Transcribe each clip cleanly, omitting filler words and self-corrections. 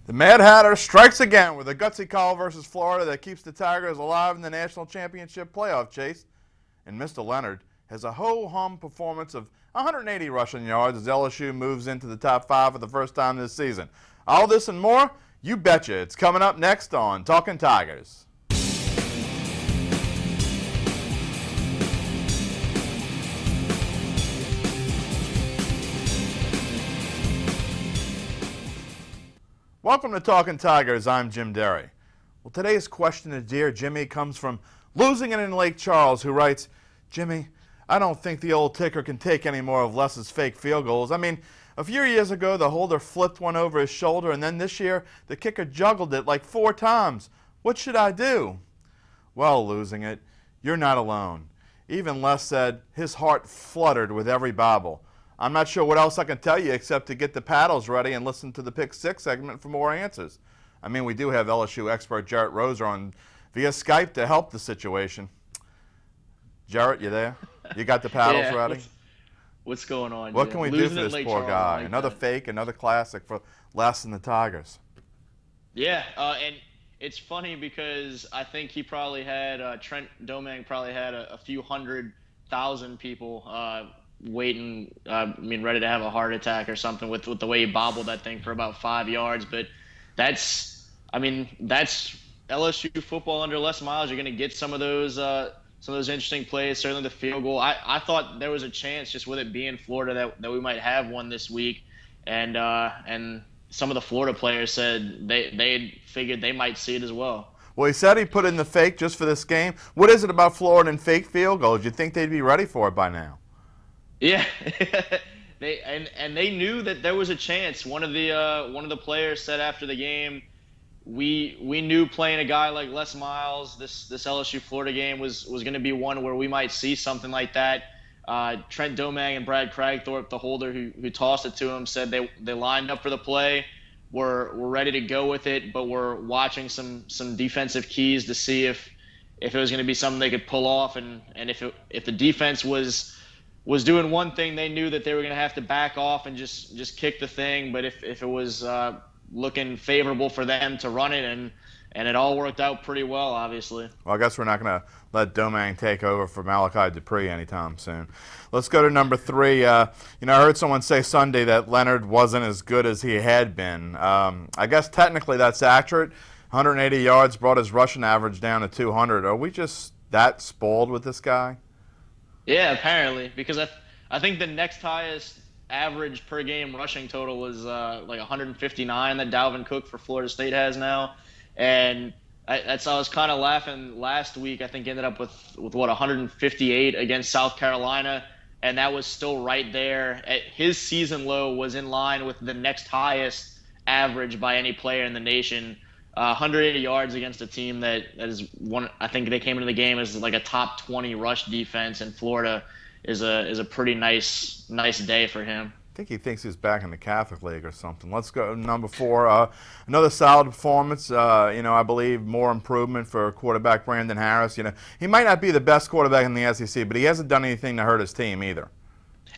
The Mad Hatter strikes again with a gutsy call versus Florida that keeps the Tigers alive in the national championship playoff chase. And Mr. Leonard has a ho-hum performance of 180 rushing yards as LSU moves into the top 5 for the first time this season. All this and more, you betcha. It's coming up next on Talkin Tigers. Welcome to Talkin Tigers. I'm Jim Derry. Well, today's question to Dear Jimmy comes from Losing It in Lake Charles, who writes, Jimmy, I don't think the old ticker can take any more of Les's fake field goals. I mean, a few years ago, the holder flipped one over his shoulder, and then this year, the kicker juggled it like 4 times. What should I do? Well, Losing It, you're not alone. Even Les said his heart fluttered with every bobble. I'm not sure what else I can tell you except to get the paddles ready and listen to the Pick 6 segment for more answers. I mean, we do have LSU expert Jarretts Roser on via Skype to help the situation. Jarrett, you there? You got the paddles ready? What's going on? What can we do for this poor guy? Like another fake, another classic for Les and the Tigers. Yeah, and it's funny because I think he probably had, Trent Domang probably had a few 100,000 people waiting, ready to have a heart attack or something with the way he bobbled that thing for about 5 yards. But that's LSU football under Les Miles. You're going to get some of those interesting plays. Certainly the field goal. I thought there was a chance just with it being Florida that we might have one this week, and some of the Florida players said they figured they might see it as well. Well, he said he put in the fake just for this game. What is it about Florida and fake field goals? You think they'd be ready for it by now? Yeah, they knew that there was a chance. One of the players said after the game, we knew playing a guy like Les Miles, this LSU Florida game was going to be one where we might see something like that. Trent Domang and Brad Cragthorpe, the holder who tossed it to him, said they lined up for the play, were ready to go with it, but were watching some defensive keys to see if it was going to be something they could pull off, and if the defense was doing one thing, they knew that they were going to have to back off and just kick the thing. But if it was looking favorable for them to run it, and it all worked out pretty well, obviously. Well, I guess we're not going to let Domang take over for Malachi Dupree anytime soon. Let's go to number 3. I heard someone say Sunday that Leonard wasn't as good as he had been. I guess technically that's accurate. 180 yards brought his rushing average down to 200. Are we just that spoiled with this guy? Yeah, apparently, because I think the next highest average per game rushing total was like 159 that Dalvin Cook for Florida State has now, and I was kind of laughing last week. I think ended up with what 158 against South Carolina, and that was still right there. His season low was in line with the next highest average by any player in the nation. 180 yards against a team that is one. I think they came into the game as like a top 20 rush defense, and Florida is a pretty nice day for him. I think he thinks he's back in the Catholic League or something. Let's go to number 4. Another solid performance. I believe more improvement for quarterback Brandon Harris. He might not be the best quarterback in the SEC, but he hasn't done anything to hurt his team either.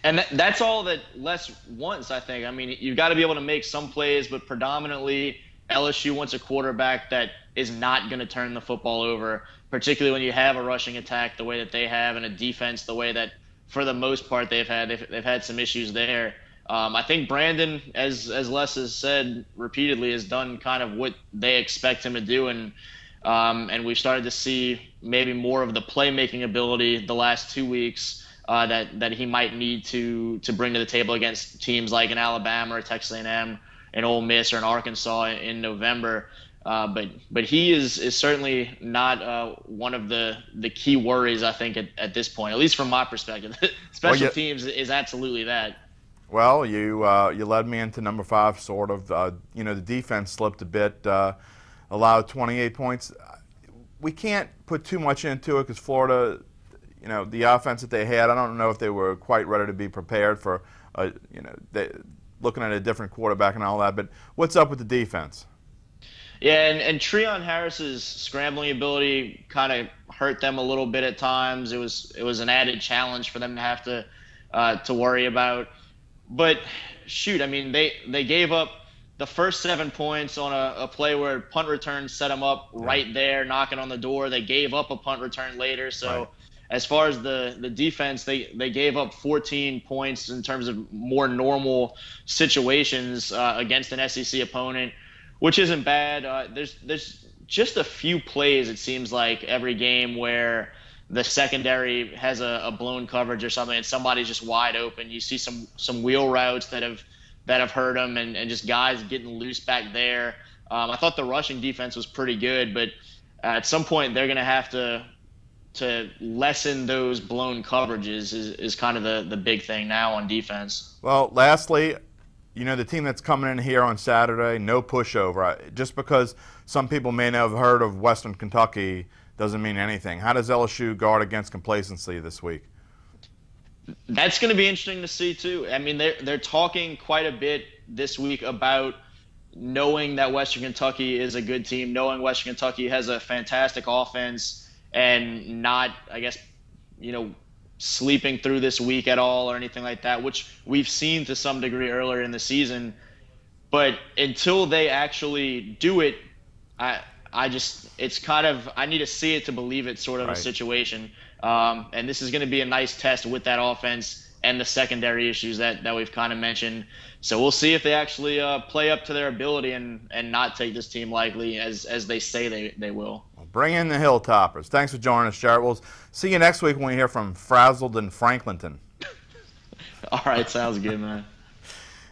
And that's all that Les wants, I think. I mean, you've got to be able to make some plays, but predominantly LSU wants a quarterback that is not going to turn the football over, particularly when you have a rushing attack the way that they have and a defense the way that, for the most part, they've had some issues there. I think Brandon, as Les has said repeatedly, has done kind of what they expect him to do, and we've started to see maybe more of the playmaking ability the last 2 weeks that he might need to bring to the table against teams like an Alabama or Texas A&M, an Ole Miss or an Arkansas in November. But he is certainly not one of the key worries, I think, at this point, at least from my perspective. Special teams is absolutely that. Well, you led me into number 5, sort of. The defense slipped a bit, allowed 28 points. We can't put too much into it because Florida, the offense that they had, I don't know if they were quite ready to be prepared for, looking at a different quarterback and all that. But what's up with the defense? Yeah, and Treon Harris's scrambling ability kind of hurt them a little bit at times. It was an added challenge for them to have to worry about. But shoot, I mean, they gave up the first 7 points on a play where punt return set them up right there, knocking on the door. They gave up a punt return later. So as far as the defense, they gave up 14 points in terms of more normal situations against an SEC opponent, which isn't bad. There's just a few plays, it seems like, every game where the secondary has a blown coverage or something and somebody's just wide open. You see some wheel routes that have hurt them and just guys getting loose back there. I thought the rushing defense was pretty good, but at some point they're going to have to lessen those blown coverages is kind of the big thing now on defense. Well, lastly, the team that's coming in here on Saturday, no pushover. Just because some people may not have heard of Western Kentucky doesn't mean anything. How does LSU guard against complacency this week? That's going to be interesting to see too. I mean, they're talking quite a bit this week about knowing that Western Kentucky is a good team, knowing Western Kentucky has a fantastic offense, and not, I guess, sleeping through this week at all or anything like that, which we've seen to some degree earlier in the season. But until they actually do it, it's kind of, I need to see it to believe it sort of a situation. And this is going to be a nice test with that offense and the secondary issues that we've kind of mentioned. So we'll see if they actually play up to their ability and not take this team lightly as they say they will. Well, bring in the Hilltoppers. Thanks for joining us, Jarrett. We'll see you next week when we hear from Frazzled and Franklinton. All right, sounds good, man.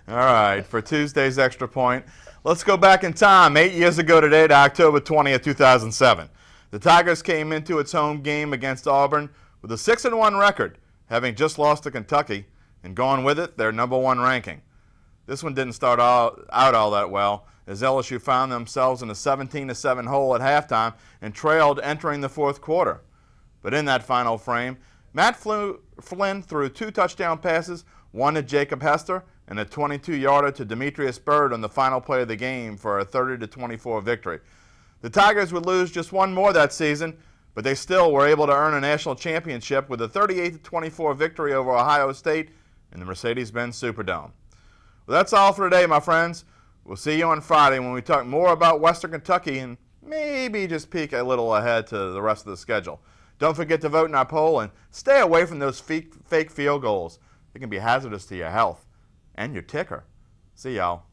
All right, for Tuesday's Extra Point, let's go back in time 8 years ago today to October 20th, 2007. The Tigers came into its home game against Auburn with a 6-1 record, having just lost to Kentucky, and gone with it their #1 ranking. This one didn't start out all that well, as LSU found themselves in a 17-7 hole at halftime and trailed entering the fourth quarter. But in that final frame, Matt Flynn threw 2 touchdown passes, one to Jacob Hester and a 22-yarder to Demetrius Byrd on the final play of the game for a 30-24 victory. The Tigers would lose just one more that season, but they still were able to earn a national championship with a 38-24 victory over Ohio State in the Mercedes-Benz Superdome. Well, that's all for today, my friends. We'll see you on Friday when we talk more about Western Kentucky and maybe just peek a little ahead to the rest of the schedule. Don't forget to vote in our poll and stay away from those fake field goals. They can be hazardous to your health and your ticker. See y'all.